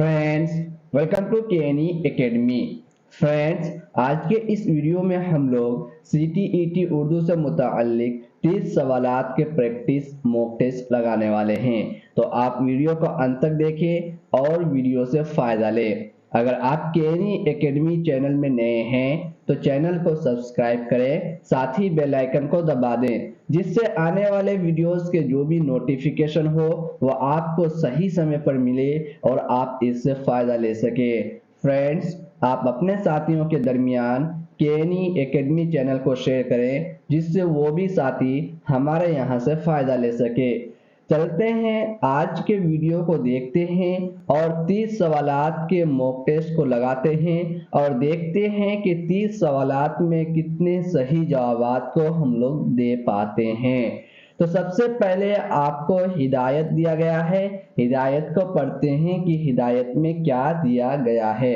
Friends, welcome to KNE academy. Friends, आज के इस वीडियो में हम लोग सीटीईटी उर्दू से मुताल्लिक 30 सवालात के प्रैक्टिस मॉक टेस्ट लगाने वाले हैं। तो आप वीडियो को अंत तक देखें और वीडियो से फ़ायदा लें। अगर आप केएनई एकेडमी चैनल में नए हैं तो चैनल को सब्सक्राइब करें, साथ ही बेल आइकन को दबा दें, जिससे आने वाले वीडियोस के जो भी नोटिफिकेशन हो वो आपको सही समय पर मिले और आप इससे फ़ायदा ले सके। फ्रेंड्स, आप अपने साथियों के दरमियान केएनई एकेडमी चैनल को शेयर करें, जिससे वो भी साथी हमारे यहाँ से फ़ायदा ले सके। चलते हैं, आज के वीडियो को देखते हैं और 30 सवालात के मॉक टेस्ट को लगाते हैं और देखते हैं कि 30 सवालात में कितने सही जवाबात को हम लोग दे पाते हैं। तो सबसे पहले आपको हिदायत दिया गया है। हिदायत को पढ़ते हैं कि हिदायत में क्या दिया गया है।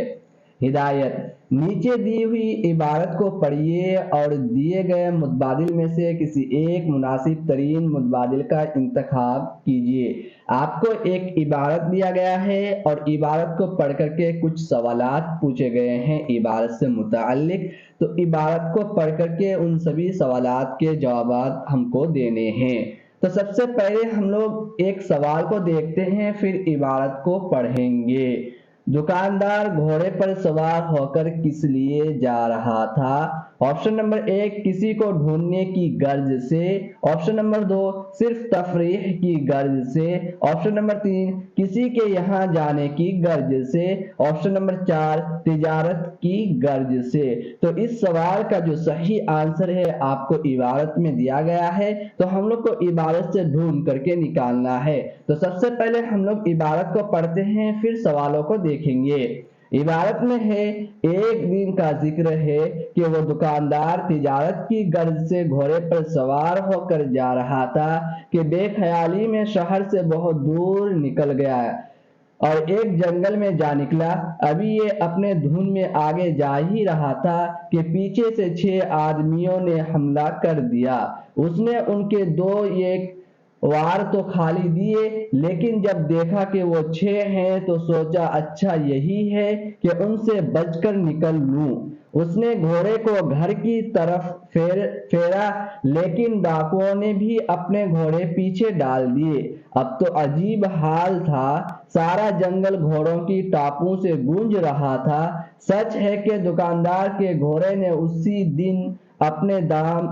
हिदायत: नीचे दी हुई इबारत को पढ़िए और दिए गए मुतबादिल में से किसी एक मुनासिब तरीन मुतबादिल का इंतखाब कीजिए। आपको एक इबारत दिया गया है और इबारत को पढ़ करके कुछ सवालात पूछे गए हैं इबारत से मुताल्लिक। तो इबारत को पढ़ करके उन सभी सवालात के जवाब हमको देने हैं। तो सबसे पहले हम लोग एक सवाल को देखते हैं, फिर इबारत को पढ़ेंगे। दुकानदार घोड़े पर सवार होकर किस लिए जा रहा था? ऑप्शन नंबर 1, किसी को ढूंढने की गर्ज से। ऑप्शन नंबर 2, सिर्फ तफरीह की गर्ज से। ऑप्शन नंबर 3, किसी के यहाँ जाने की गर्ज से। ऑप्शन नंबर 4, तिजारत की गर्ज से। तो इस सवाल का जो सही आंसर है आपको इबारत में दिया गया है, तो हम लोग को इबारत से ढूंढ करके निकालना है। तो सबसे पहले हम लोग इबारत को पढ़ते हैं, फिर सवालों को देखेंगे। इबारत में है, एक दिन का जिक्र है कि वो दुकानदार तिजारत की गर्ज से घोड़े पर सवार होकर जा रहा था कि बेख्याली में शहर से बहुत दूर निकल गया और एक जंगल में जा निकला। अभी ये अपने धुन में आगे जा ही रहा था कि पीछे से 6 आदमियों ने हमला कर दिया। उसने उनके 2 एक वार तो खाली दिए, लेकिन जब देखा कि वो 6 हैं तो सोचा अच्छा यही है कि उनसे बचकर निकल लूं। उसने घोड़े को घर की तरफ फेरा, लेकिन डाकुओं ने भी अपने घोड़े पीछे डाल दिए। अब तो अजीब हाल था, सारा जंगल घोड़ों की टापों से गूंज रहा था। सच है कि दुकानदार के घोड़े ने उसी दिन अपने दाम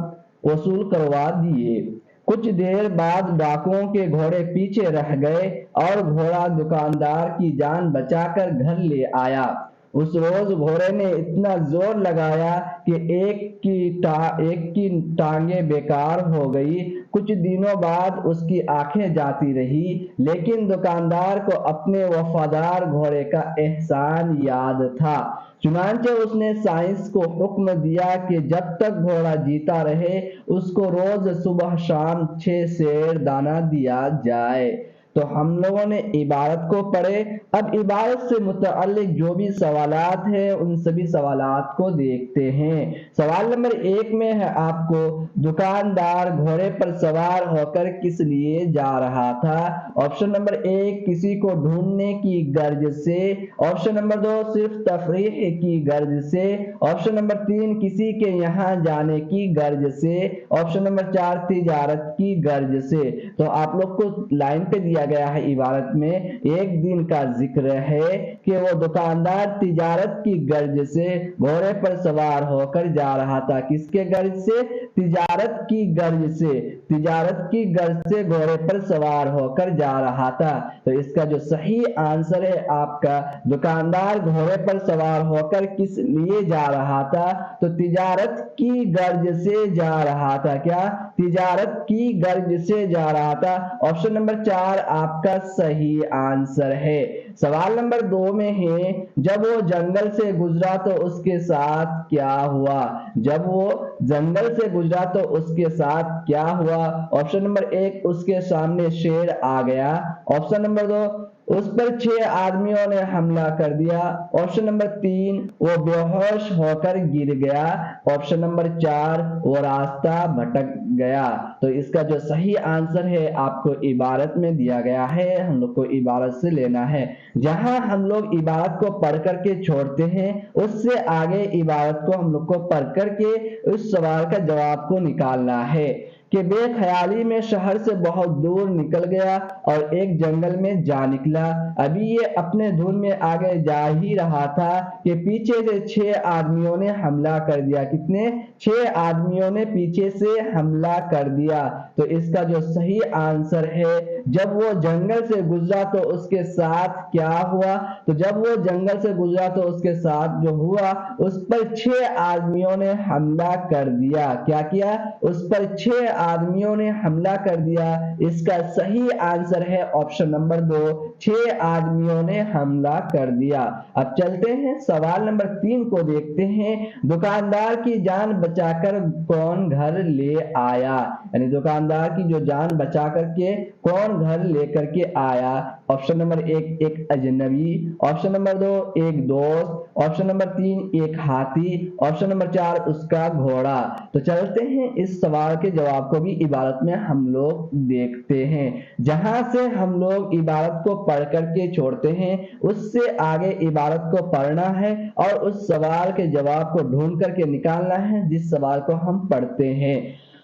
वसूल करवा दिए। कुछ देर बाद डाकुओं के घोड़े पीछे रह गए और घोड़ा दुकानदार की जान बचाकर घर ले आया। उस रोज घोड़े ने इतना जोर लगाया कि एक की टांगे बेकार हो गई। कुछ दिनों बाद उसकी आंखें जाती रही, लेकिन दुकानदार को अपने वफादार घोड़े का एहसान याद था। चुनांचे उसने साइंस को हुक्म दिया कि जब तक घोड़ा जीता रहे उसको रोज सुबह शाम 6 सेर दाना दिया जाए। तो हम लोगों ने इबारत को पढ़े। अब इबारत से मुतअल्लिक जो भी सवालात हैं उन सभी सवालात को देखते हैं। सवाल नंबर 1 में है आपको, दुकानदार घोड़े पर सवार होकर किस लिए जा रहा था? ऑप्शन नंबर 1, किसी को ढूंढने की गर्ज से। ऑप्शन नंबर 2, सिर्फ तफरीह की गर्ज से। ऑप्शन नंबर 3, किसी के यहाँ जाने की गर्ज से। ऑप्शन नंबर 4, तिजारत की गर्ज से। तो आप लोग को लाइन पे दिया गया है इबारत में, एक दिन का जिक्र है कि वो दुकानदार तिजारत की गर्ज से घोड़े पर सवार होकर जा रहा था। किसके गर्ज से? तिजारत की गर्ज से। तिजारत की गर्ज से घोड़े पर सवार होकर जा रहा था। तो इसका जो सही आंसर है आपका, दुकानदार घोड़े पर सवार होकर किस लिए जा रहा था? तो तिजारत की गर्ज से जा रहा था। क्या? तिजारत की गर्ज से जा रहा था। ऑप्शन नंबर 4 आपका सही आंसर है। सवाल नंबर 2 में है, जब वो जंगल से गुजरा तो उसके साथ क्या हुआ? जब वो जंगल से गुजरा तो उसके साथ क्या हुआ? ऑप्शन नंबर 1, उसके सामने शेर आ गया। ऑप्शन नंबर 2, उस पर 6 आदमियों ने हमला कर दिया। ऑप्शन नंबर 3, वो बेहोश होकर गिर गया। ऑप्शन नंबर 4, वो रास्ता भटक गया। तो इसका जो सही आंसर है आपको इबारत में दिया गया है, हम लोग को इबारत से लेना है। जहां हम लोग इबारत को पढ़ करके छोड़ते हैं उससे आगे इबारत को हम लोग को पढ़ करके उस सवाल का जवाब को निकालना है कि बेख्याली में शहर से बहुत दूर निकल गया और एक जंगल में जा निकला। अभी ये अपने धुन में आगे जा ही रहा था कि पीछे से 6 आदमियों ने हमला कर दिया। कितने? 6 आदमियों ने पीछे से हमला कर दिया। तो इसका जो सही आंसर है, जब वो जंगल से गुजरा तो उसके साथ क्या हुआ? तो जब वो जंगल से गुजरा तो उसके साथ जो हुआ, उस पर 6 आदमियों ने हमला कर दिया। क्या किया? उस पर 6 आदमियों ने हमला कर दिया। इसका सही आंसर है ऑप्शन नंबर 2, 6 आदमियों ने हमला कर दिया। अब चलते हैं सवाल नंबर 3 को देखते हैं। दुकानदार की जान बचाकर कौन घर ले आया? यानी दुकानदार की जो जान बचा करके कौन घर लेकर के आया? ऑप्शन नंबर 1 एक अजनबी, ऑप्शन नंबर 2 एक दोस्त, ऑप्शन नंबर 3 एक हाथी, ऑप्शन नंबर 4 उसका घोड़ा। तो चलते हैं इस सवाल के जवाब को भी इबारत में हम लोग देखते हैं। जहां से हम लोग इबारत को पढ़ करके छोड़ते हैं उससे आगे इबारत को पढ़ना है और उस सवाल के जवाब को ढूंढ करके निकालना है जिस सवाल को हम पढ़ते हैं।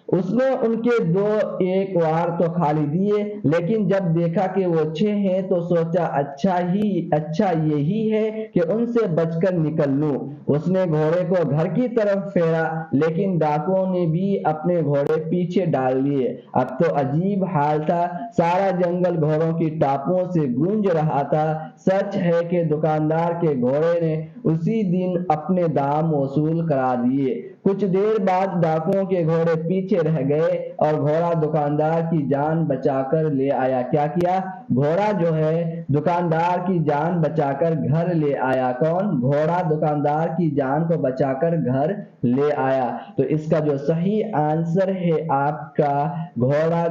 उसने उनके 2 एक वार तो खाली दिए, लेकिन जब देखा कि वो 6 हैं तो सोचा अच्छा यही है कि उनसे बचकर निकल लूं। उसने घोड़े को घर की तरफ फेरा, लेकिन डाकुओं ने भी अपने घोड़े पीछे डाल लिए। अब तो अजीब हाल था, सारा जंगल घोड़ों की टापों से गूंज रहा था। सच है कि दुकानदार के घोड़े ने उसी दिन अपने दाम वसूल करा दिए। कुछ देर बाद डाकुओं के घोड़े पीछे रह गए और घोड़ा दुकानदार की जान बचाकर ले आया। क्या किया? घोड़ा जो है दुकानदार की जान बचाकर घर ले आया। कौन? घोड़ा दुकानदार की जान को बचाकर घर ले आया। तो इसका जो सही आंसर है आपका घोड़ा,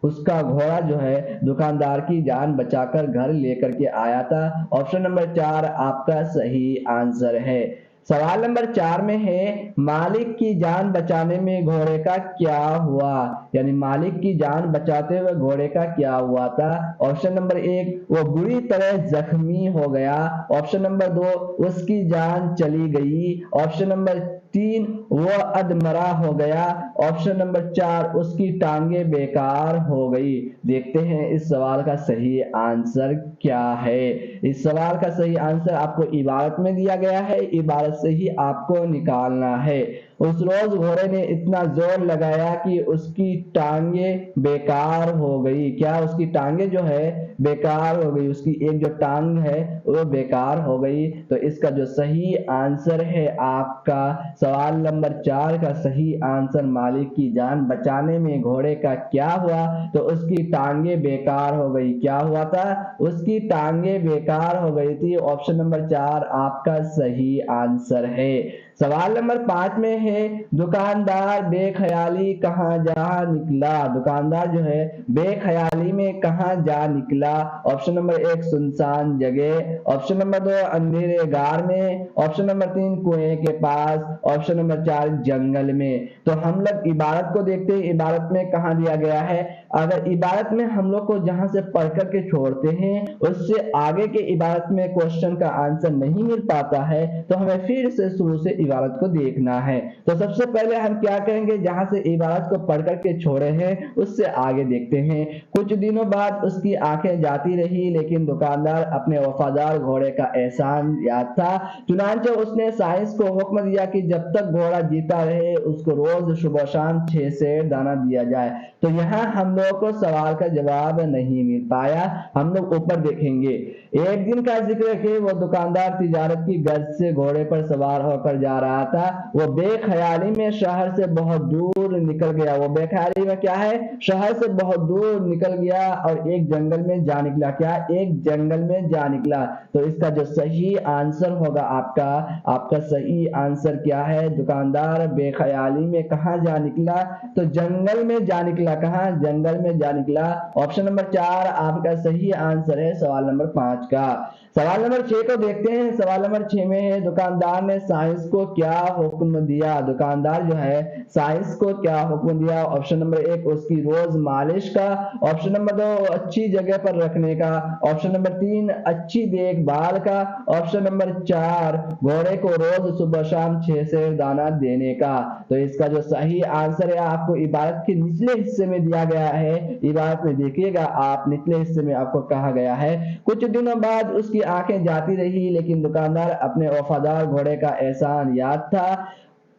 उसका घोड़ा जो है दुकानदार की जान बचाकर घर लेकर के आया था। ऑप्शन नंबर 4 आपका सही आंसर है। सवाल नंबर 4 में है, मालिक की जान बचाने में घोड़े का क्या हुआ? यानी मालिक की जान बचाते हुए घोड़े का क्या हुआ था? ऑप्शन नंबर 1 वो बुरी तरह जख्मी हो गया, ऑप्शन नंबर 2 उसकी जान चली गई, ऑप्शन नंबर 3 वो अधमरा हो गया, ऑप्शन नंबर 4 उसकी टांगे बेकार हो गई। देखते हैं इस सवाल का सही आंसर क्या है। इस सवाल का सही आंसर आपको इबारत में दिया गया है, इबारत से ही आपको निकालना है। उस रोज घोड़े ने इतना जोर लगाया कि उसकी टांगे बेकार हो गई। क्या? उसकी टांगे जो है बेकार हो गई, उसकी एक जो टांग है वो बेकार हो गई। तो इसका जो सही आंसर है आपका सवाल नंबर 4 का सही आंसर, मालिक की जान बचाने में घोड़े का क्या हुआ? तो उसकी टांगे बेकार हो गई। क्या हुआ था? उसकी टांगे बेकार हो गई थी। ऑप्शन नंबर 4 आपका सही आंसर है। सवाल नंबर 5 में है, दुकानदार बेख्याली कहां जा निकला? दुकानदार जो है बेख्याली में कहां जा निकला? ऑप्शन नंबर 1 सुनसान जगह, ऑप्शन नंबर 2 अंधेरे गार में, ऑप्शन नंबर 3 कुएं के पास, ऑप्शन नंबर 4 जंगल में। तो हम लोग इबारत को देखते हैं, इबारत में कहां दिया गया है। अगर इबारत में हम लोग को जहां से पढ़ करके छोड़ते हैं उससे आगे के इबारत में क्वेश्चन का आंसर नहीं मिल पाता है तो हमें फिर से शुरू से इबारत को देखना है। तो सबसे पहले हम क्या करेंगे, जहां से इबारत को पढ़ करके छोड़े हैं उससे आगे देखते हैं। कुछ दिनों बाद उसकी आंखें जाती रही, लेकिन दुकानदार अपने वफादार घोड़े का एहसान याद था। चुनांचे उसने साइंस को हुक्म दिया कि जब तक घोड़ा जीता रहे उसको रोज सुबह शाम 6 सेर दाना दिया जाए। तो यहाँ हम लोग को सवाल का जवाब नहीं मिल पाया। हम लोग ऊपर देखेंगे। एक दिन का जिक्र है, वो दुकानदार तिजारत की गर्ज से घोड़े पर सवार होकर जा रहा था। वो बेख्याली में शहर से बहुत दूर निकल गया। वो बेख्याली में क्या है? शहर से बहुत दूर निकल गया और एक जंगल में जा निकला। क्या? एक जंगल में जा निकला। तो इसका जो सही आंसर होगा आपका सही आंसर क्या है? दुकानदार बेख्याली में कहां जा निकला? तो जंगल में जा निकला। कहां? जंगल में जा निकला। ऑप्शन नंबर 4 आपका सही आंसर है सवाल नंबर 5 का। सवाल नंबर 6 को देखते हैं। सवाल नंबर 6 में है, दुकानदार ने साइंस को क्या हुक्म दिया। दुकानदार जो है साइंस को क्या हुक्म दिया। ऑप्शन नंबर 1 उसकी रोज मालिश का, ऑप्शन नंबर 2 अच्छी जगह पर रखने का, ऑप्शन नंबर 3 अच्छी देखभाल का, ऑप्शन नंबर 4 घोड़े को रोज सुबह शाम 6 सेर दाना देने का। तो इसका जो सही आंसर है आपको इबारत के निचले हिस्से में दिया गया है। इबारत में देखिएगा आप, निचले हिस्से में आपको कहा गया है, कुछ दिनों बाद उसकी आंखें जाती रही लेकिन दुकानदार अपने वफादार घोड़े का एहसान याद था।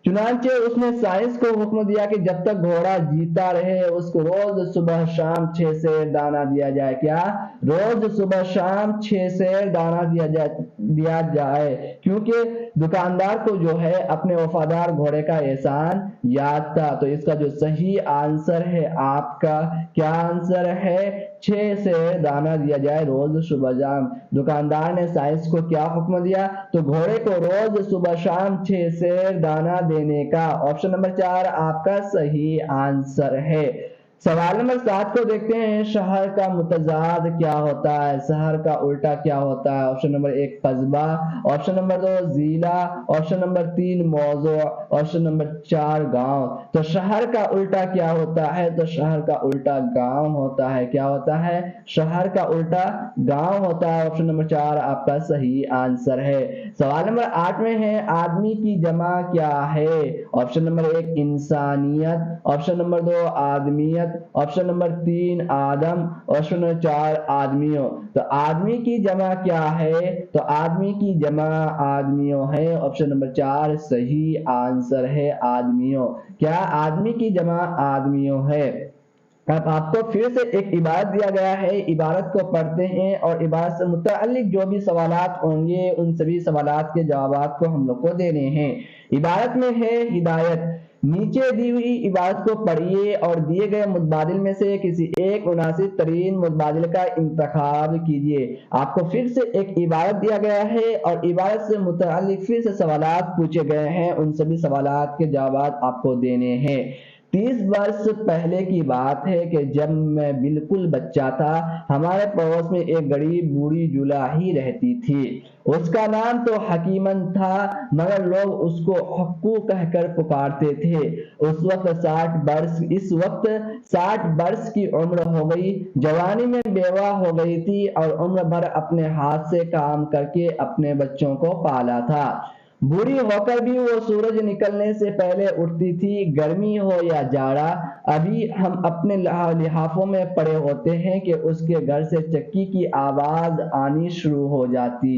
चुनांचे उसने साइंस को हुक्म दिया कि जब तक घोड़ा जीता रहे उसको रोज सुबह शाम 6 सेर दाना दिया जाए। क्या? रोज सुबह शाम 6 सेर दाना दिया जाए क्योंकि दुकानदार को जो है अपने वफादार घोड़े का एहसान याद था। तो इसका जो सही आंसर है आपका, क्या आंसर है? 6 सेर दाना दिया जाए रोज सुबह शाम। दुकानदार ने साइंस को क्या हुक्म दिया? तो घोड़े को रोज सुबह शाम 6 सेर दाना देने का। ऑप्शन नंबर 4 आपका सही आंसर है। सवाल नंबर 7 को देखते हैं। शहर का मुतजाद क्या होता है? शहर का उल्टा क्या होता है? ऑप्शन नंबर 1 कस्बा, ऑप्शन नंबर 2 जिला, ऑप्शन नंबर 3 मौजू, ऑप्शन नंबर 4 गांव। तो शहर का उल्टा क्या होता है? तो शहर का उल्टा गांव होता है। क्या होता है? शहर का उल्टा गांव होता है। ऑप्शन नंबर 4 आपका सही आंसर है। सवाल नंबर 8 में है, आदमी की जमा क्या है? ऑप्शन नंबर 1 इंसानियत, ऑप्शन नंबर 2 आदमियत, ऑप्शन नंबर 3 आदम, ऑप्शन नंबर 4 आदमियों। तो आदमी की जमा क्या है? तो आदमी की जमा आदमियों है। ऑप्शन नंबर 4 सही आंसर है, आदमियों। क्या? आदमी की जमा आदमियों है। अब आपको फिर से एक इबारत दिया गया है, इबारत को पढ़ते हैं और इबारत से मुताल्लिक जो भी सवालात होंगे उन सभी सवालात के जवाबात को हम लोग को देने हैं। इबारत में है हिदायत। नीचे दी हुई इबारत को पढ़िए और दिए गए मुतबादिल में से किसी एक मुनासिब तरीन मुतबादिल का इंतखाब कीजिए। आपको फिर से एक इबारत दिया गया है और इबारत से मुताल्लिक फिर से सवालात पूछे गए हैं, उन सभी सवालात के जवाबात आपको देने हैं। 30 वर्ष पहले की बात है कि जब मैं बिल्कुल बच्चा था, हमारे पड़ोस में एक गरीब बूढ़ी जुलाही रहती थी। उसका नाम तो हकीमन था मगर लोग उसको हक्कू कहकर पुकारते थे। इस वक्त 60 वर्ष की उम्र हो गई, जवानी में बेवा हो गई थी और उम्र भर अपने हाथ से काम करके अपने बच्चों को पाला था। बूढ़ी होकर भी वो सूरज निकलने से पहले उठती थी, गर्मी हो या जाड़ा। अभी हम अपने लिहाफों में पड़े होते हैं कि उसके घर से चक्की की आवाज आनी शुरू हो जाती।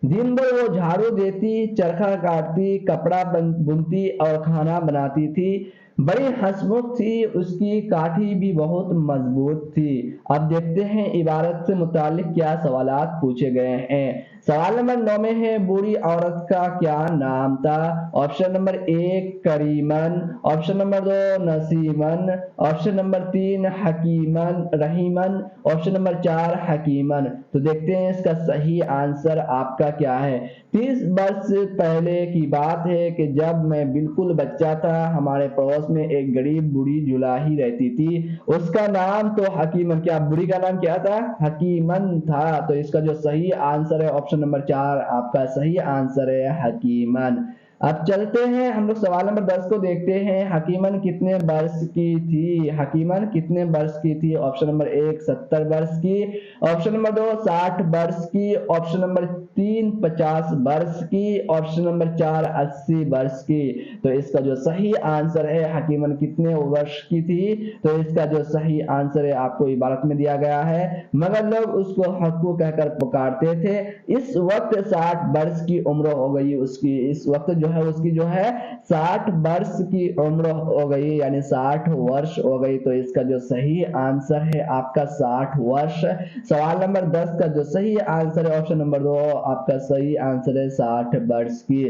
दिन भर वो झाड़ू देती, चरखा काटती, कपड़ा बुनती और खाना बनाती थी। बड़ी हंसमुख थी, उसकी काठी भी बहुत मजबूत थी। अब देखते हैं इबारत से मुतालिक क्या सवालात पूछे गए हैं। सवाल नंबर 9 में है, बूढ़ी औरत का क्या नाम था? Option number 1 Kariman, option number 2 Naseeman, option number 3 Hakiman Rahiman, option number 4 Hakiman. तो देखते हैं इसका सही आंसर आपका क्या है। 30 वर्ष पहले की बात है कि जब मैं बिल्कुल बच्चा था, हमारे पड़ोस में एक गरीब बूढ़ी जुलाही रहती थी। उसका नाम तो हकीमन, क्या बूढ़ी का नाम क्या था? हकीमन था। तो इसका जो सही आंसर है ऑप्शन नंबर 4 आपका सही आंसर है, हकीमन। अब चलते हैं हम लोग सवाल नंबर 10 को देखते हैं। हकीमन कितने वर्ष की थी? हकीमन कितने वर्ष की थी? ऑप्शन नंबर 1 70 वर्ष की, ऑप्शन नंबर 2 60 वर्ष की, ऑप्शन नंबर 3 50 वर्ष की, ऑप्शन नंबर 4 80 वर्ष की। तो इसका जो सही आंसर है हकीमन कितने वर्ष की थी, तो इसका जो सही आंसर है आपको इबारत में दिया गया है, मगर लोग उसको हक्कू कहकर पुकारते थे। इस वक्त 60 वर्ष की उम्र हो गई उसकी, इस वक्त जो है उसकी जो है 60 वर्ष की उम्र हो गई, यानी 60 वर्ष हो गई। तो इसका जो सही आंसर है आपका 60 वर्ष। सवाल नंबर 10 का जो सही आंसर है ऑप्शन नंबर 2 आपका सही आंसर है 60 वर्ष की।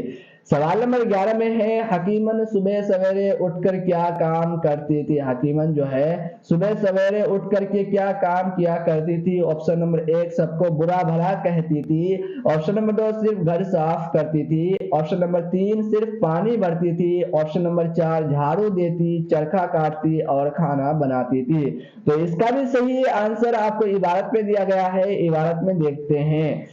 सवाल नंबर 11 में है, हकीमन सुबह सवेरे उठकर क्या काम करती थी? हकीमन जो है सुबह सवेरे उठ करके क्या काम किया करती थी? ऑप्शन नंबर 1 सबको बुरा भला कहती थी, ऑप्शन नंबर 2 सिर्फ घर साफ करती थी, ऑप्शन नंबर 3 सिर्फ पानी भरती थी, ऑप्शन नंबर 4 झाड़ू देती, चरखा काटती और खाना बनाती थी। तो इसका भी सही आंसर आपको इबारत में दिया गया है, इबारत में देखते हैं।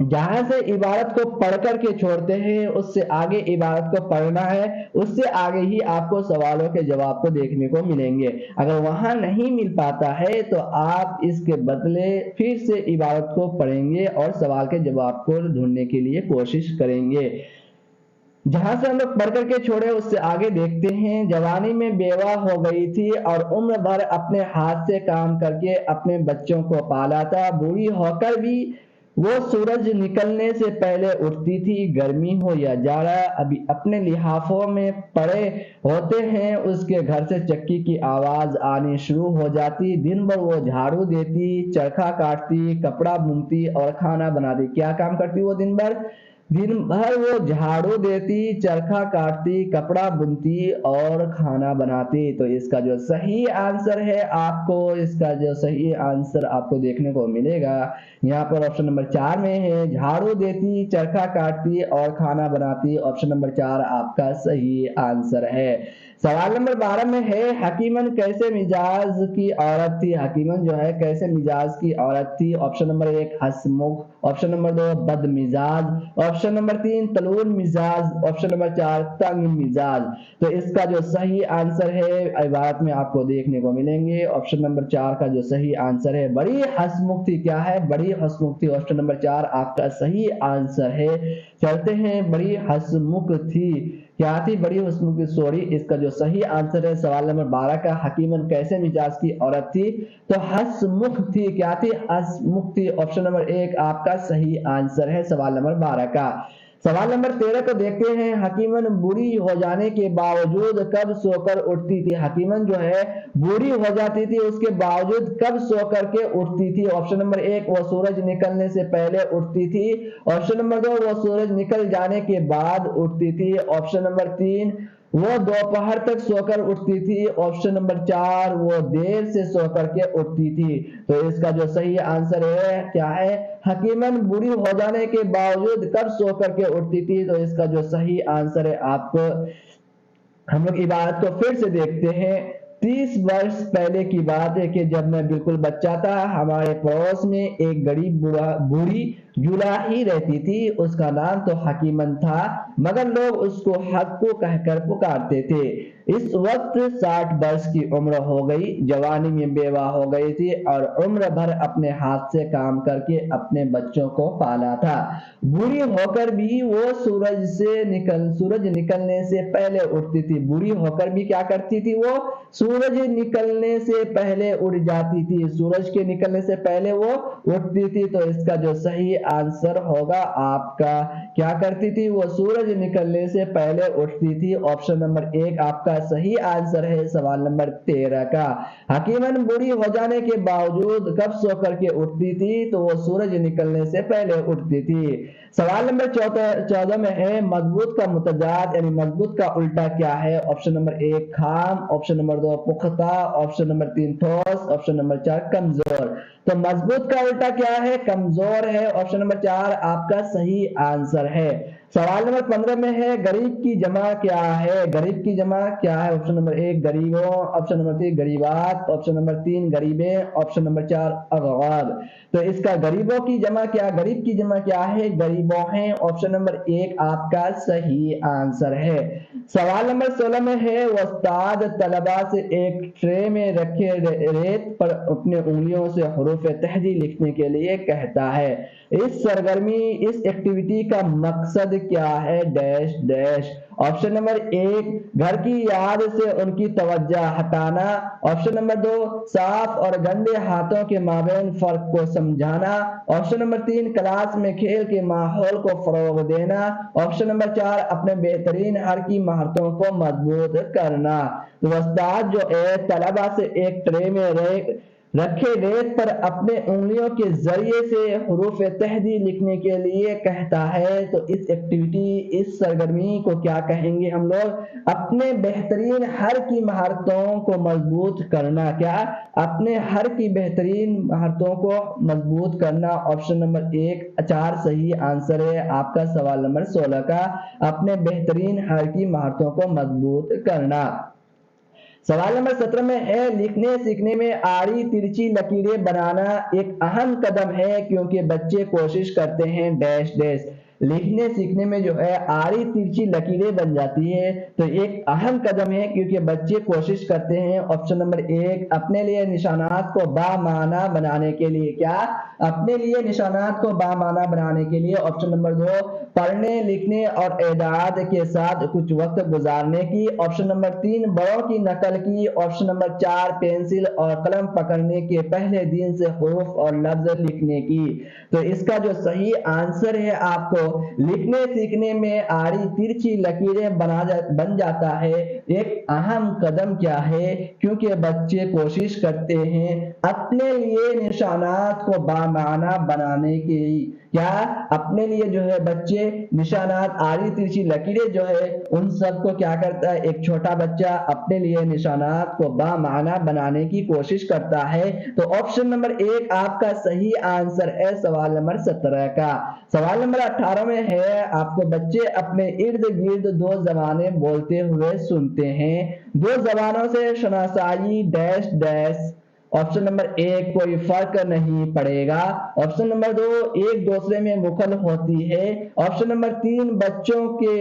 जहां से इबारत को पढ़ कर के छोड़ते हैं उससे आगे इबारत को पढ़ना है, उससे आगे ही आपको सवालों के जवाब को देखने को मिलेंगे। अगर वहां नहीं मिल पाता है तो आप इसके बदले फिर से इबारत को पढ़ेंगे और सवाल के जवाब को ढूंढने के लिए कोशिश करेंगे। जहां से हम लोग पढ़ करके छोड़े उससे आगे देखते हैं। जवानी में बेवा हो गई थी और उम्र भर अपने हाथ से काम करके अपने बच्चों को पाला था। बूढ़ी होकर भी वो सूरज निकलने से पहले उठती थी। गर्मी हो या जाड़ा अभी अपने लिहाफों में पड़े होते हैं, उसके घर से चक्की की आवाज आनी शुरू हो जाती। दिन भर वो झाड़ू देती, चरखा काटती, कपड़ा बुनती और खाना बनाती। क्या काम करती वो दिन भर? दिन भर वो झाड़ू देती, चरखा काटती, कपड़ा बुनती और खाना बनाती। तो इसका जो सही आंसर है, आपको इसका जो सही आंसर आपको देखने को मिलेगा यहाँ पर ऑप्शन नंबर 4 में है, झाड़ू देती, चरखा काटती और खाना बनाती। ऑप्शन नंबर 4 आपका सही आंसर है। सवाल नंबर 12 में है, हकीमन कैसे मिजाज की औरत थी? हकीमन जो है कैसे मिजाज की औरत थी? ऑप्शन नंबर 1 हंसमुख, ऑप्शन नंबर 2 बदमिजाज, ऑप्शन नंबर 3 तलून मिजाज, ऑप्शन नंबर 4 तंग मिजाज। तो इसका जो सही आंसर है इबारत में आपको देखने को मिलेंगे। ऑप्शन नंबर 4 का जो सही आंसर है, बड़ी हंसमुख थी। क्या है? बड़ी हंसमुख थी। ऑप्शन नंबर 4 आपका सही आंसर है। चलते हैं, बड़ी हंसमुख थी। क्या थी? बड़ी हंसमुख थी, सॉरी। इसका जो सही आंसर है सवाल नंबर 12 का, हकीमन कैसे मिजाज की औरत थी? तो हंसमुख थी। क्या थी? हंसमुख थी। ऑप्शन नंबर 1 आपका सही आंसर है सवाल नंबर 12 का। सवाल नंबर 13 को देखते हैं, हकीमन बूढ़ी हो जाने के बावजूद कब सोकर उठती थी? हकीमन जो है बूढ़ी हो जाती थी, उसके बावजूद कब सो करके उठती थी? ऑप्शन नंबर 1 वो सूरज निकलने से पहले उठती थी, ऑप्शन नंबर 2 वो सूरज निकल जाने के बाद उठती थी, ऑप्शन नंबर 3 वो दोपहर तक सोकर उठती थी, ऑप्शन नंबर 4 वो देर से सोकर के उठती थी। तो इसका जो सही आंसर है क्या है? हकीमन बूढ़ी हो जाने के बावजूद कब सोकर के उठती थी? तो इसका जो सही आंसर है, आपको हम लोग इबारत को फिर से देखते हैं। 30 वर्ष पहले की बात है कि जब मैं बिल्कुल बच्चा था, हमारे पड़ोस में एक गरीब बूढ़ी जुलाही रहती थी। उसका नाम तो हकीमन था, मगर लोग उसको हक्कू कहकर पुकारते थे। इस वक्त 60 वर्ष की उम्र हो गई, जवानी में बेवा हो गई थी और उम्र भर अपने हाथ से काम करके अपने बच्चों को पाला था। बूढ़ी होकर भी वो सूरज निकलने से पहले उठती थी। बूढ़ी होकर भी क्या करती थी? वो सूरज निकलने से पहले उठ जाती थी। सूरज के निकलने से पहले वो उठती थी। तो इसका जो सही आंसर होगा आपका, क्या करती थी? वो सूरज निकलने से पहले उठती थी। ऑप्शन नंबर 1 आपका सही आंसर है सवाल नंबर 13 का। हकीमन बूढ़ी हो जाने के बावजूद कब सो करके उठती थी? तो वो सूरज निकलने से पहले उठती थी। सवाल नंबर 14 में है, मजबूत का मुतजाद यानी मजबूत का उल्टा क्या है? ऑप्शन नंबर 1 खाम, ऑप्शन नंबर 2 पुख्ता, ऑप्शन नंबर 3 ठोस, ऑप्शन नंबर 4 कमजोर। तो मजबूत का उल्टा क्या है? कमजोर है। ऑप्शन नंबर 4 आपका सही आंसर है। सवाल नंबर 15 में है, गरीब की जमा क्या है? गरीब की जमा क्या है? ऑप्शन नंबर 1 गरीबों, ऑप्शन नंबर 3 गरीबात, ऑप्शन नंबर 3 गरीबें, ऑप्शन नंबर 4 अगवाब। तो इसका गरीबों की जमा क्या, गरीब की जमा क्या है? गरीबों हैं। ऑप्शन नंबर 1 आपका सही आंसर है। सवाल नंबर 16 में है, उस्ताद तलबा से एक ट्रे में रखे रेत पर अपने उंगलियों से हुरूफ तहजी लिखने के लिए कहता है। इस एक्टिविटी का मकसद क्या है? Dash dash. ऑप्शन नंबर 1 घर की याद से उनकी तवज्जो हटाना, ऑप्शन नंबर 2 साफ और गंदे हाथों के माबैन फर्क को समझाना, ऑप्शन नंबर 3 क्लास में खेल के माहौल को फरोग देना, ऑप्शन नंबर 4 अपने बेहतरीन हर की महारतों को मजबूत करना। तो उस्ताद जो है तलबा से एक ट्रे में रखे रेत पर अपने उंगलियों के जरिए से हुरूफ तहदी लिखने के लिए कहता है। तो इस एक्टिविटी, इस सरगर्मी को क्या कहेंगे हम लोग? अपने बेहतरीन हर की महारतों को मजबूत करना। क्या? अपने हर की बेहतरीन महारतों को मजबूत करना। ऑप्शन नंबर 1 4 सही आंसर है आपका सवाल नंबर 16 का, अपने बेहतरीन हर की महारतों को मजबूत करना। سوال نمبر 17 میں ہے لکھنے سیکھنے میں آڑی ترچھی لکیریں بنانا ایک اہم قدم ہے کیونکہ بچے کوشش کرتے ہیں ڈیش ڈیش۔ لکھنے سیکھنے میں جو ہے آڑی ترچھی لکیریں بن جاتی ہے تو ایک اہم قدم ہے کیونکہ بچے کوشش کرتے ہیں۔ آپشن نمبر 1 اپنے لیے نشانات کو بامعنی بنانے کے لیے، کیا اپنے لیے نشانات کو بامعنی بنانے کے لیے۔ آپشن نمبر 2 پڑھنے لکھنے اور اعداد کے ساتھ کچھ وقت گزارنے کی۔ آپشن نمبر 3 بڑوں کی نقل کی۔ آپشن نمبر 4 پینسل اور قلم پکڑنے کے پہلے دن سے حروف اور لفظ لکھنے کی۔ تو اس کا جو صحیح آنسر ہے آپ کو لکھنے سیکھنے میں آڑی ترچھی لکیریں بن جاتا ہے ایک اہم قدم کیا ہے کیونکہ بچے کوشش کرتے ہیں اپنے لیے نشانات کو بامعنی بنانے کی، کیا اپنے لیے جو ہے بچے نشانات آڑی ترچھی لکیریں جو ہے ان سب کو کیا کرتا ہے، ایک چھوٹا بچہ اپنے لیے نشانات کو بامعنی بنانے کی کوشش کرتا ہے۔ تو آپشن نمبر 1 آپ کا صحیح آنسر ہے سوال نمبر 17 کا۔ سوال نمبر 18 میں ہے آپ کو بچے اپنے ارد گرد دو زبانیں بولتے ہوئے سنتے ہیں، دو زبانوں سے شناسائی ڈیش ڈیش۔ آپشن نمبر 1 کوئی فرق نہیں پڑے گا۔ آپشن نمبر 2 ایک دوسرے میں مکھل ہوتی ہے۔ آپشن نمبر 3 بچوں کے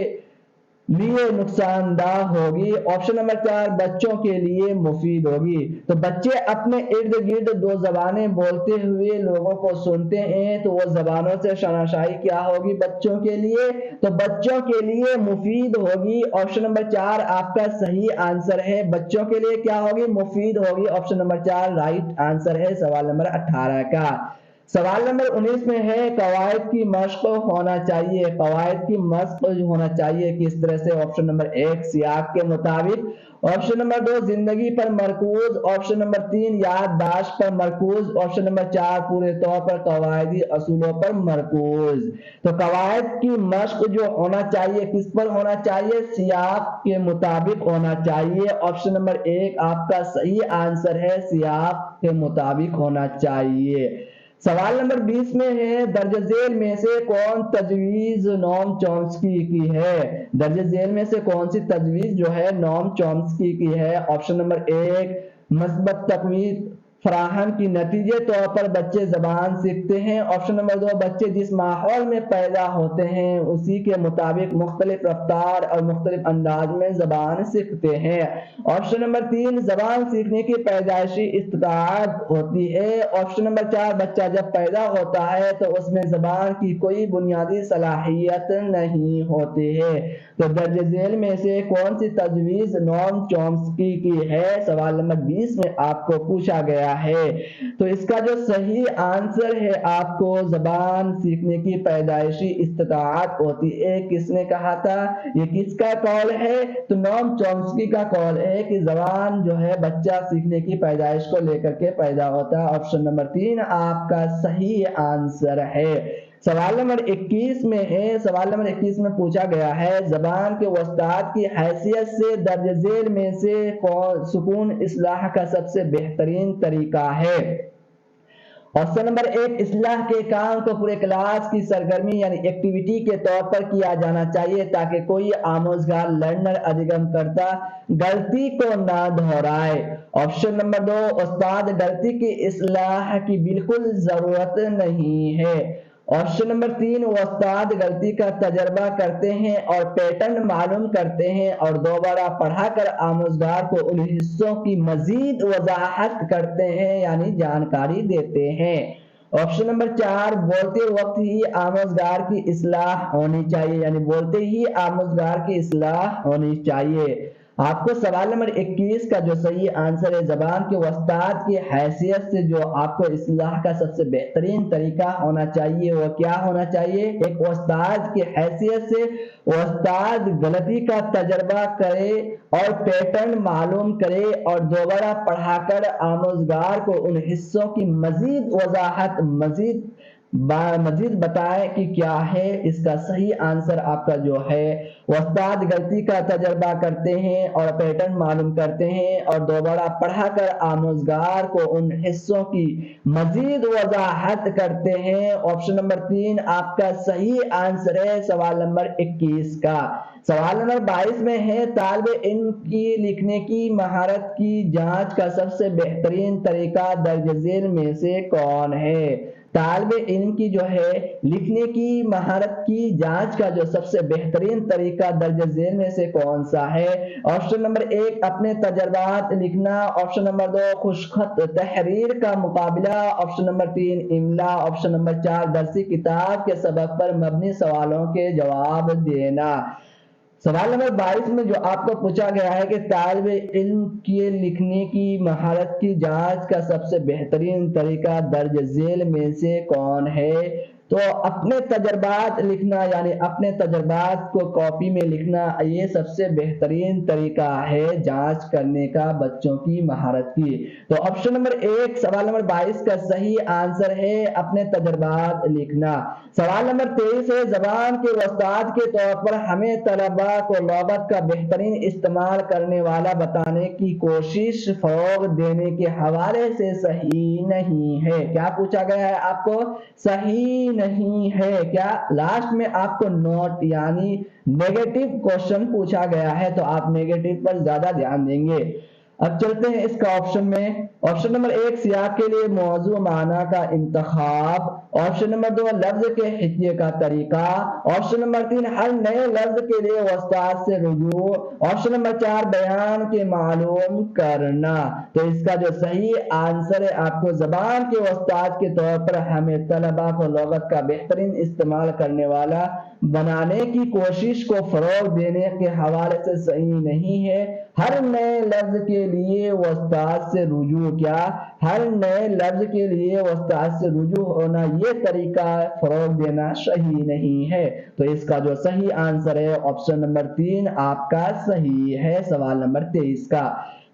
لیے نقصان دہ ہوگی۔ آپشن نمبر 4 بچوں کے لیے مفید ہوگی۔ تو بچے اپنے ارد گرد دو زبانیں بولتے ہوئے لوگوں کو سنتے ہیں تو وہ زبانوں سے شناسائی کیا ہوگی بچوں کے لیے، تو بچوں کے لیے مفید ہوگی۔ آپشن نمبر 4 آپ کا صحیح آنسر ہے، بچوں کے لیے کیا ہوگی، مفید ہوگی۔ آپشن نمبر 4 رائٹ آنسر ہے سوال نمبر 18 کا۔ سوال نمبر 19 میں ہے قواعد کی مشق ہونا چاہیے، قواعد کی مشق ہونا چاہیے کس طرح سے۔ آپشن نمبر 1 سیاق کے مطابق۔ آپشن نمبر 2 زندگی پر مرکوز۔ آپشن نمبر 3 یادداشت پر مرکوز۔ آپشن نمبر 4 پورے طور پر قواعدی اصولوں پر مرکوز۔ تو قواعد کی مشق جو ہونا چاہیے کس پر ہونا چاہیے، سیاق کے مطابق ہونا چاہیے۔ آپشن نمبر 1 آپ کا صحیح آنسر ہے، سیاق کے مطابق ہونا چاہیے۔ سوال نمبر 20 میں ہے درج ذیل میں سے کون تجویز نوم چومسکی کی ہے، درج ذیل میں سے کون سی تجویز جو ہے نوم چومسکی کی ہے۔ آپشن نمبر 1 مثبت تقویت فراہم کی نتیجے طور پر بچے زبان سیکھتے ہیں۔ آپشن نمبر 2 بچے جس ماحول میں پیدا ہوتے ہیں اسی کے مطابق مختلف رفتار اور مختلف انداز میں زبان سیکھتے ہیں۔ آپشن نمبر 3 زبان سیکھنے کی پیدائشی استطاعت ہوتی ہے۔ آپشن نمبر 4 بچہ جب پیدا ہوتا ہے تو اس میں زبان کی کوئی بنیادی صلاحیت نہیں ہوتی ہے۔ تو درج ذیل میں سے کون سی تجویز نوم چومسکی کی ہے، سوال نمبر 20 میں آپ کو پوچھا گیا ہے۔ تو اس کا جو صحیح آنسر ہے آپ کو زبان سیکھنے کی پیدائشی استطاعت ہوتی ہے۔ کس نے کہا تھا، یہ کس کا قول ہے، تو نوم چومسکی کا قول ہے کہ زبان جو ہے بچہ سیکھنے کی پیدائش کو لے کر کے پیدا ہوتا ہے۔ آپشن نمبر 3 آپ کا صحیح آنسر ہے۔ سوال نمبر 21 میں ہے، سوال نمبر 21 میں پوچھا گیا ہے زبان کے استاد کی حیثیت سے درج ذیل میں سے سکون اصلاح کا سب سے بہترین طریقہ ہے۔ آپشن نمبر 1 اصلاح کے کام کو پورے کلاس کی سرگرمی یعنی ایکٹیویٹی کے طور پر کیا جانا چاہیے تاکہ کوئی آموزگار لرنر ادھگم کرتا غلطی کو نہ دہرائے۔ آپشن نمبر 2 استاد غلطی کی اصلاح کی بالکل ضرورت نہیں ہے۔ آپشن نمبر 3 استاد غلطی کا تجربہ کرتے ہیں اور پیٹرن معلوم کرتے ہیں اور دوبارہ پڑھا کر آموزگار کو ان حصوں کی مزید وضاحت کرتے ہیں یعنی جانکاری دیتے ہیں۔ آپشن نمبر 4 بولتے وقت ہی آموزگار کی اصلاح ہونی چاہیے، یعنی بولتے ہی آموزگار کی اصلاح ہونی چاہیے۔ آپ کو سوال نمبر 21 کا جو صحیح آنسر ہے زبان کے استاد کی حیثیت سے جو آپ کو اصلاح کا سب سے بہترین طریقہ ہونا چاہیے وہ کیا ہونا چاہیے، ایک استاد کی حیثیت سے استاد غلطی کا تجربہ کرے اور پیٹرن معلوم کرے اور دوبارہ پڑھا کر آموزگار کو ان حصوں کی مزید وضاحت، مزید مزید بتائیں کہ کیا ہے اس کا صحیح آنسر آپ کا جو ہے استاد غلطی کا تجربہ کرتے ہیں اور پیٹرن معلوم کرتے ہیں اور دوبارہ پڑھا کر آموزگار کو ان حصوں کی مزید وضاحت کرتے ہیں۔ آپشن نمبر 3 آپ کا صحیح آنسر ہے سوال نمبر 21 کا۔ سوال نمبر 22 میں ہے طالب علم کی لکھنے کی مہارت کی جانچ کا سب سے بہترین طریقہ درج ذیل میں سے کون ہے؟ طالب علم کی جو ہے لکھنے کی مہارت کی جانچ کا جو سب سے بہترین طریقہ درج ذیل میں سے کون سا ہے؟ آپشن نمبر 1 اپنے تجربات لکھنا، آپشن نمبر 2 خوشخط تحریر کا مقابلہ، آپشن نمبر 3 املا، آپشن نمبر 4 درسی کتاب کے سبق پر مبنی سوالوں کے جواب دینا۔ سوال نمبر 22 میں جو آپ کو پوچھا گیا ہے کہ طالب علم کے لکھنے کی مہارت کی جانچ کا سب سے بہترین طریقہ درج ذیل میں سے کون ہے؟ تو اپنے تجربات لکھنا یعنی اپنے تجربات کو کاپی میں لکھنا یہ سب سے بہترین طریقہ ہے جانچ کرنے کا بچوں کی مہارت کی۔ تو آپشن نمبر 1 سوال نمبر 22 کا صحیح آنسر ہے اپنے تجربات لکھنا۔ سوال نمبر 23 ہے زبان کے استاد کے طور پر ہمیں طلباء کو لغت کا بہترین استعمال کرنے والا بتانے کی کوشش فروغ دینے کے حوالے سے صحیح نہیں ہے۔ کیا پوچھا گیا ہے آپ کو؟ صحیح نہیں ہے۔ کیا لاسٹ میں آپ کو نوٹ یعنی نیگیٹو کوشچن پوچھا گیا ہے تو آپ نیگیٹو پر زیادہ دھیان دیں گے۔ اب چلتے ہیں اس کا آپشن میں۔ آپشن نمبر 1 سیاق کے لیے موضوع معنی کا انتخاب، آپشن نمبر 2 لفظ کے حجے کا طریقہ، آپشن نمبر 3 ہر نئے لفظ کے لیے استاد سے رجوع، آپشن نمبر 4 بیان کے معلوم کرنا۔ تو اس کا جو صحیح آنسر ہے آپ کو زبان کے استاد کے طور پر ہمیں طلباء کو لغت کا بہترین استعمال کرنے والا بنانے کی کوشش کو فروغ دینے کے حوالے سے صحیح نہیں ہے۔ ہر نئے لفظ کے لیے استاد سے رجوع، کیا ہر نئے لفظ کے لیے استاد سے رجوع ہونا یہ طریقہ فروغ دینا صحیح نہیں ہے۔ تو اس کا جو صحیح آنسر ہے آپشن نمبر 3 آپ کا صحیح ہے سوال نمبر 23 کا۔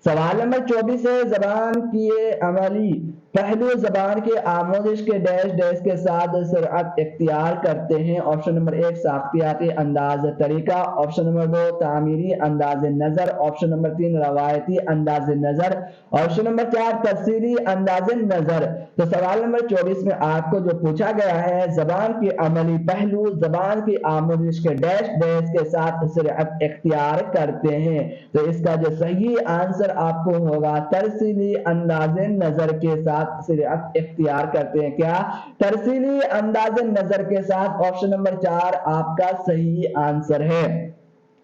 سوال نمبر 24 ہے زبان کی عملی پہلو زبان کے آموزش کے ڈیش ڈیش کے ساتھ سرعت اختیار کرتے ہیں۔ آپشن نمبر 1 ساختیاتی انداز طریقہ، آپشن نمبر 2 تعمیری انداز نظر، آپشن نمبر 3 روایتی انداز نظر، آپشن نمبر 4 تفصیلی انداز نظر۔ تو سوال نمبر 24 میں آپ کو جو پوچھا گیا ہے زبان کے عملی پہلو زبان کی آموزش کے ڈیش ڈیش کے ساتھ سرعت اختیار کرتے ہیں۔ تو اس کا جو صحیح آنسر آپ کو ہوگا ترسیلی انداز نظر کے ساتھ سرعت اختیار کرتے ہیں۔ کیا ترسیلی انداز نظر کے ساتھ؟ آپشن نمبر 4 آپ کا صحیح آنسر ہے۔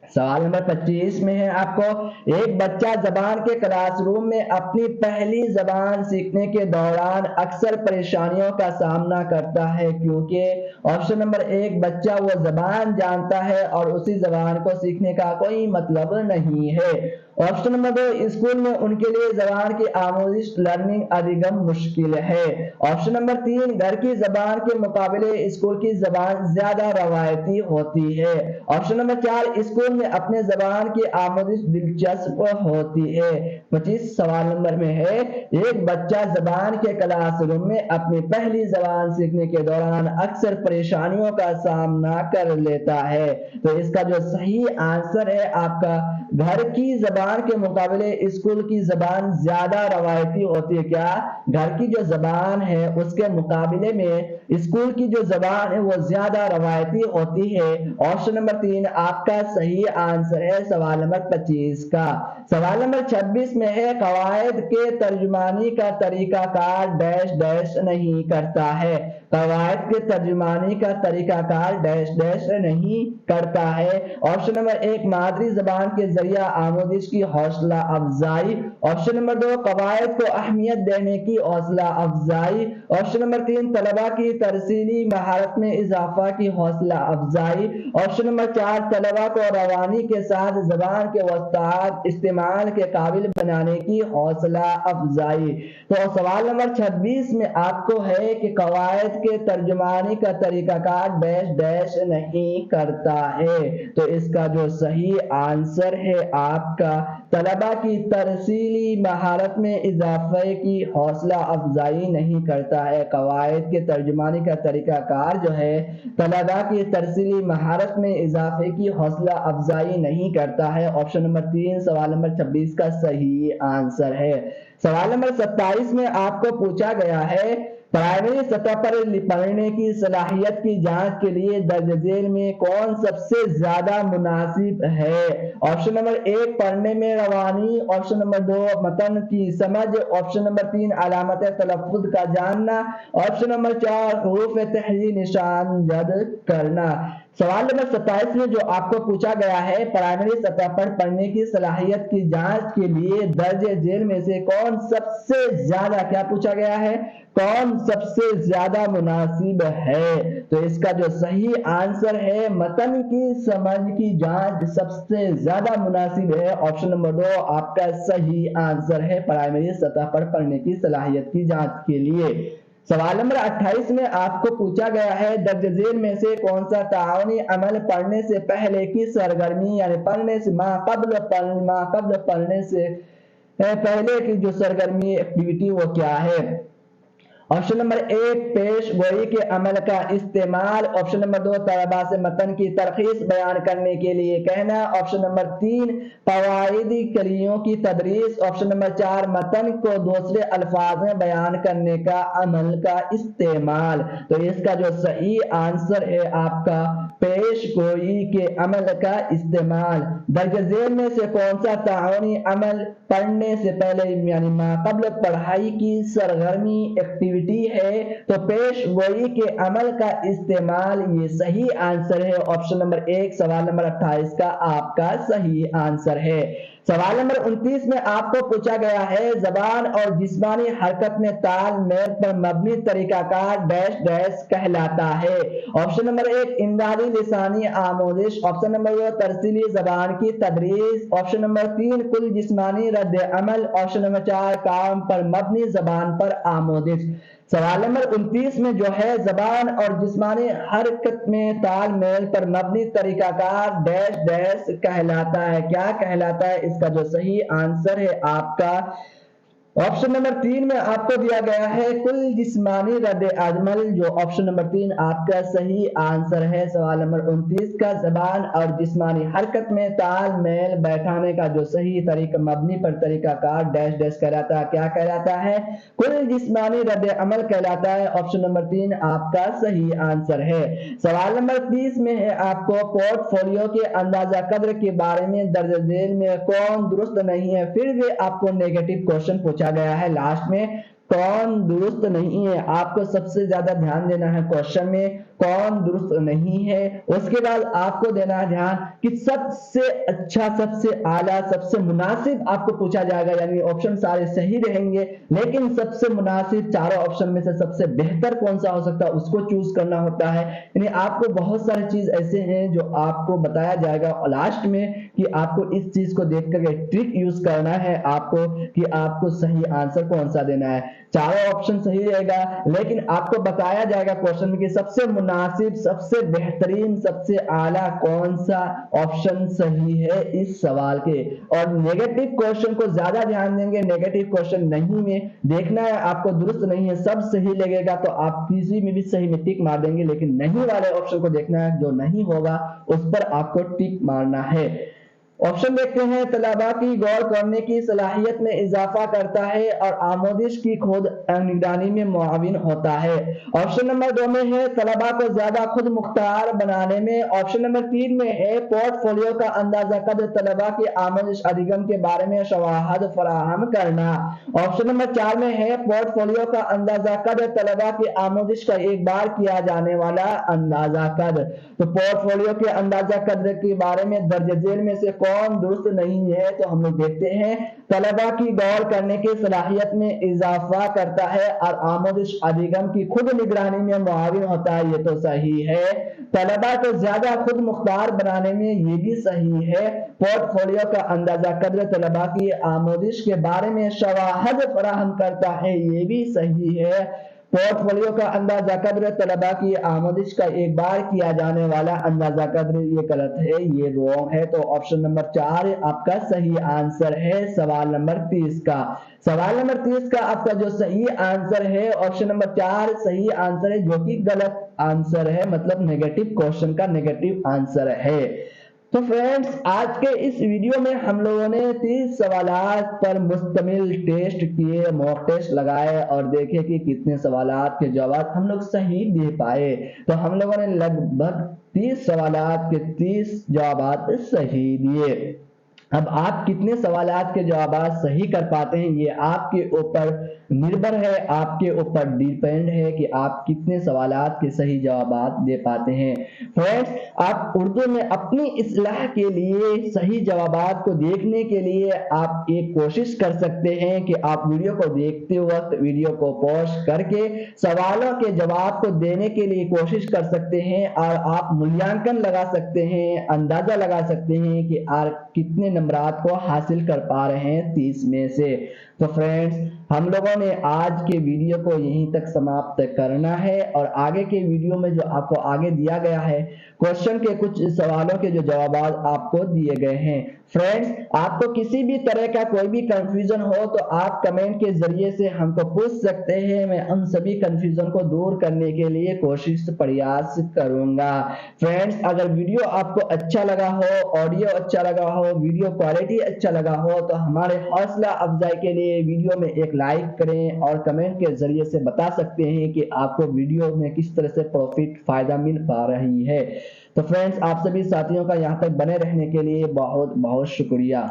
سوال نمبر 25 میں ہے آپ کو ایک بچہ زبان کے کلاس روم میں اپنی پہلی زبان سیکھنے کے دوران اکثر پریشانیوں کا سامنا کرتا ہے کیونکہ آپشن نمبر 1 بچہ وہ زبان جانتا ہے اور اسی زبان کو سیکھنے کا کوئی مطلب نہیں ہے، آپشن نمبر 2 اسکول میں ان کے لیے زبان کی آموزش لرننگ ادھگم مشکل ہے، آپشن نمبر 3 گھر کی زبان کے مقابلے اسکول کی زبان زیادہ روایتی ہوتی ہے، آپشن نمبر 4 اسکول میں اپنے زبان کی آموزش دلچسپ ہوتی ہے۔ 25 سوال نمبر میں ہے ایک بچہ زبان کے کلاس روم میں اپنی پہلی زبان سیکھنے کے دوران اکثر پریشانیوں کا سامنا کر لیتا ہے۔ تو اس کا جو صحیح آنسر ہے آپ کا گھر کی زبان کے مقابلے اسکول کی زبان زیادہ روایتی ہوتی ہے۔ کیا گھر کی جو زبان ہے اس کے مقابلے میں اسکول کی جو زبان ہے وہ زیادہ روایتی ہوتی ہے، آپشن نمبر 3 آپ کا صحیح آنسر ہے سوال نمبر 25 کا۔ سوال نمبر 26 میں ہے قواعد کے ترجمانی کا طریقہ کار ڈیش ڈیش نہیں کرتا ہے، قواعد کے ترجمانی کا طریقہ کار ڈیش ڈیش نہیں کرتا ہے، آپشن نمبر 1 مادری زبان کے ذریعہ آموزش کی حوصلہ افزائی، آپشن نمبر 2 قواعد کو اہمیت دینے کی حوصلہ افزائی، آپشن نمبر 3 طلباء کی ترسیلی مہارت میں اضافہ کی حوصلہ افزائی، آپشن نمبر 4 طلباء کو روانی کے ساتھ زبان کے وسائط استعمال کے قابل بنانے کی حوصلہ افزائی۔ تو سوال نمبر 26 میں آپ کو ہے کہ قواعد کے ترجمانی کا طریقہ کار ڈیش ڈیش نہیں کرتا ہے۔ تو اس کا جو صحیح آنسر ہے آپ کا طلبہ کی ترسیلی مہارت میں اضافے کی حوصلہ افزائی نہیں کرتا ہے۔ قواعد کے ترجمانی کا طریقہ کار جو ہے طلبہ کی ترسیلی مہارت میں اضافے کی حوصلہ افزائی نہیں کرتا ہے۔ آپشن نمبر 3 سوال نمبر 26 کا صحیح آنسر ہے۔ سوال نمبر 27 میں آپ کو پوچھا گیا ہے پرائمری سطح پر پڑھنے کی صلاحیت کی جانچ کے لیے درج ذیل میں کون سب سے زیادہ مناسب ہے؟ آپشن نمبر 1 پڑھنے میں روانی، آپشن نمبر 2 متن کی سمجھ، آپشن نمبر 3 علامت تلفظ کا جاننا، آپشن نمبر 4 حروف تحریری نشان زد کرنا۔ سوال نمبر 27 میں جو آپ کو پوچھا گیا ہے پرائمری سطح پر پڑھنے کی صلاحیت کی جانچ کے لیے درج ذیل میں سے کون سب سے زیادہ کیا پوچھا گیا ہے؟ کون سب سے زیادہ مناسب ہے؟ تو اس کا جو صحیح آنسر ہے متن کی سمجھ کی جانچ سب سے زیادہ مناسب ہے۔ آپشن نمبر 2 آپ کا صحیح آنسر ہے پرائمری سطح پر پڑھنے کی صلاحیت کی جانچ کے لیے۔ سوال نمبر 28 میں آپ کو پوچھا گیا ہے درج ذیل میں سے کون سا تعاونی عمل پڑھنے سے پہلے کی سرگرمی یعنی پڑھنے سے ما قبل پڑھنے سے پہلے کی جو سرگرمی ایکٹیویٹی وہ کیا ہے؟ آپشن نمبر 1 پیش گوئی کے عمل کا استعمال، آپشن نمبر 2 طلباء سے متن کی تلخیص بیان کرنے کے لیے کہنا، آپشن نمبر 3 قواعدی کلیوں کی تدریس، آپشن نمبر 4 متن کو دوسرے الفاظ میں بیان کرنے کا عمل کا استعمال۔ تو اس کا جو صحیح آنسر ہے آپ کا پیش گوئی کے عمل کا استعمال۔ درج ذیل میں سے کون سا تعاونی عمل پڑھنے سے پہلے یعنی ما قبل پڑھائی کی سرگرمی ایکٹیویٹی ہے؟ تو پیش گوئی کے عمل کا استعمال یہ صحیح آنسر ہے۔ آپشن نمبر 1 سوال نمبر 28 کا آپ کا صحیح آنسر ہے۔ سوال نمبر 29 میں آپ کو پوچھا گیا ہے زبان اور جسمانی حرکت میں تال میل پر مبنی طریقہ کار ڈیش ڈیش کہلاتا ہے؟ آپشن نمبر 1 امدادی لسانی آموزش، آپشن نمبر 2 ترسیلی زبان کی تدریس، آپشن نمبر 3 کل جسمانی رد عمل، آپشن نمبر 4 کام پر مبنی زبان پر آموزش۔ سوال نمبر 29 میں جو ہے زبان اور جسمانی حرکت میں تال میل پر مبنی طریقہ کار ڈیش ڈیش کہلاتا ہے؟ کیا کہلاتا ہے؟ اس کا جو صحیح آنسر ہے آپ کا آپشن نمبر 3 میں آپ کو دیا گیا ہے کل جسمانی رد عمل، جو آپشن نمبر 3 آپ کا صحیح آنسر ہے۔ سوال نمبر 29 کا زبان اور جسمانی حرکت میں تال میل بیٹھانے کا جو صحیح طریقہ مبنی پر طریقہ کار ڈیش ڈیش کہلاتا ہے؟ کیا کہلاتا ہے؟ کل جسمانی رد عمل کہلاتا ہے۔ آپشن نمبر 3 آپ کا صحیح آنسر ہے۔ سوال نمبر 30 میں ہے آپ کو پورٹ فولیو کے اندازہ قدر کے بارے میں درج ذیل میں کون درست نہیں ہے؟ پھر بھی آپ کو نیگیٹو کوشچن پوچھا گیا ہے لاسٹ میں کون درست نہیں ہے، آپ کو سب سے زیادہ دھیان دینا ہے کوشچن میں کون درست نہیں ہے۔ اس کے بعد آپ کو دینا ہے دھیان کہ سب سے اچھا، سب سے اعلیٰ، سب سے مناسب آپ کو پوچھا جائے گا، یعنی آپشن سارے صحیح رہیں گے لیکن سب سے مناسب چاروں آپشن میں سے سب سے بہتر کون سا ہو سکتا ہے اس کو چوز کرنا ہوتا ہے۔ یعنی آپ کو بہت ساری چیز ایسے ہیں جو آپ کو بتایا جائے گا لاسٹ میں کہ آپ کو اس چیز کو دیکھ کر ٹرک یوز کرنا ہے آپ کو کہ آپ کو صحیح آنسر کون سا دینا ہے۔ چاروں آپشن صحیح رہے گا لیکن آپ کو بتایا جائے گا کوشچن میں کہ سب سے مناسب، سب سے بہترین، سب سے اعلیٰ کون سا آپشن صحیح ہے اس سوال کے۔ اور نیگیٹو کوشچن کو زیادہ دھیان دیں گے، نیگیٹو کوشچن نہیں میں دیکھنا ہے آپ کو درست نہیں ہے، سب صحیح لگے گا تو آپ کسی میں بھی صحیح میں ٹک مار دیں گے، لیکن نہیں والے آپشن کو دیکھنا ہے، جو نہیں ہوگا اس پر آپ کو ٹک مارنا ہے۔ آپشن دیکھتے ہیں طلباء کی غور کرنے کی صلاحیت میں اضافہ کرتا ہے اور آموزش کی خود نگرانی میں معاون ہوتا ہے۔ آپشن نمبر 2 میں ہے طلباء کو زیادہ خود مختار بنانے میں، آپشن نمبر 3 میں ہے پورٹ فولیو کا اندازہ قدر طلباء کی آموزش ادھیگم کے بارے میں شواہد فراہم کرنا، آپشن نمبر 4 میں ہے پورٹ فولیو کا اندازہ قدر طلباء کی آموزش کا ایک بار کیا جانے والا اندازہ قدر۔ تو پورٹ فولیو کے اندازہ قدر کے بارے میں درج ذیل میں سے کون درست نہیں ہے؟ تو ہم لوگ دیکھتے ہیں طلباء کی غور کرنے کی صلاحیت میں اضافہ کرتا ہے اور آموزش ادھیگم کی خود نگرانی میں معاون ہوتا ہے، یہ تو صحیح ہے۔ طلباء کو زیادہ خود مختار بنانے میں، یہ بھی صحیح ہے۔ پورٹ فولیو کا اندازہ قدر طلباء کی آموزش کے بارے میں شواہد فراہم کرتا ہے، یہ بھی صحیح ہے۔ पोर्टफोलियो का अंदाजा कद्र तलबा की आमदिश का एक बार किया जाने वाला अंदाजा कद्र, ये गलत है, ये रॉन्ग है। तो ऑप्शन नंबर 4 आपका सही आंसर है सवाल नंबर 30 का। सवाल नंबर 30 का आपका जो सही आंसर है ऑप्शन नंबर 4 सही आंसर है, जो कि गलत आंसर है, मतलब नेगेटिव क्वेश्चन का नेगेटिव आंसर है। तो फ्रेंड्स, आज के इस वीडियो में हम लोगों ने 30 सवालात पर मुश्तमिल टेस्ट किए, मॉक टेस्ट लगाए और देखे कि कितने सवालात के जवाब हम लोग सही दे पाए। तो हम लोगों ने लगभग 30 सवालात के 30 जवाब सही दिए। अब आप कितने सवालात के जवाब सही कर पाते हैं, ये आपके ऊपर निर्भर है, आपके ऊपर डिपेंड है कि आप कितने सवालात के सही जवाब दे पाते हैं। फ्रेंड्स, आप उर्दू में अपनी इस्लाह के लिए सही जवाबात को देखने के लिए आप एक कोशिश कर सकते हैं कि आप वीडियो को देखते वक्त वीडियो को पॉज करके सवालों के जवाब को देने के लिए कोशिश कर सकते हैं और आप मूल्यांकन लगा सकते हैं, अंदाजा लगा सकते हैं कि आप कितने नंबरात को हासिल कर पा रहे हैं 30 में से। तो फ्रेंड्स, हम लोगों ने आज के वीडियो को यहीं तक समाप्त करना है और आगे के वीडियो में जो आपको आगे दिया गया है क्वेश्चन के कुछ सवालों के जो जवाब आपको दिए गए हैं। फ्रेंड्स, आपको किसी भी तरह का कोई भी कंफ्यूजन हो तो आप कमेंट के जरिए से हमको पूछ सकते हैं, मैं उन सभी कंफ्यूजन को दूर करने के लिए कोशिश प्रयास करूंगा। फ्रेंड्स, अगर वीडियो आपको अच्छा लगा हो, ऑडियो अच्छा लगा हो, वीडियो क्वालिटी अच्छा लगा हो तो हमारे हौसला अफजाई के लिए वीडियो में एक लाइक करें और कमेंट के जरिए से बता सकते हैं कि आपको वीडियो में किस तरह से प्रॉफिट फायदा मिल पा रही है। तो फ्रेंड्स, आप सभी साथियों का यहाँ तक बने रहने के लिए बहुत बहुत शुक्रिया।